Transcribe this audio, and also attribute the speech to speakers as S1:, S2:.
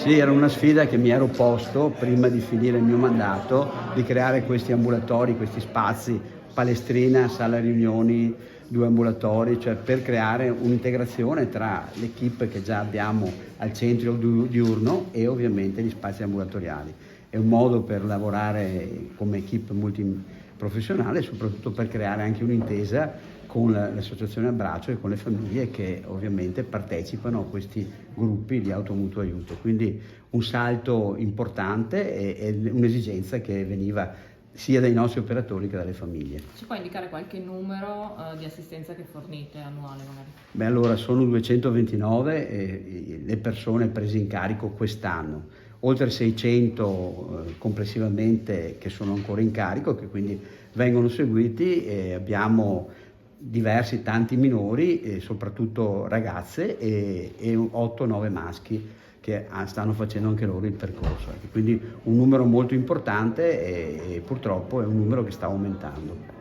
S1: Sì, era una sfida che mi ero posto prima di finire il mio mandato, di creare questi ambulatori, questi spazi, palestrina, sala riunioni, 2 ambulatori, cioè per creare un'integrazione tra l'equipe che già abbiamo al centro diurno e ovviamente gli spazi ambulatoriali. È un modo per lavorare come equipe multiprofessionale e soprattutto per creare anche un'intesa con l'associazione Abbraccio e con le famiglie che ovviamente partecipano a questi gruppi di automutuo aiuto. Quindi un salto importante e un'esigenza che veniva sia dai nostri operatori che dalle famiglie.
S2: Ci puoi indicare qualche numero di assistenza che fornite annuale magari?
S1: Beh, allora sono 229 le persone prese in carico quest'anno, oltre 600 complessivamente che sono ancora in carico, che quindi vengono seguiti, e abbiamo tanti minori, soprattutto ragazze, e 8-9 maschi che stanno facendo anche loro il percorso. Quindi un numero molto importante e purtroppo è un numero che sta aumentando.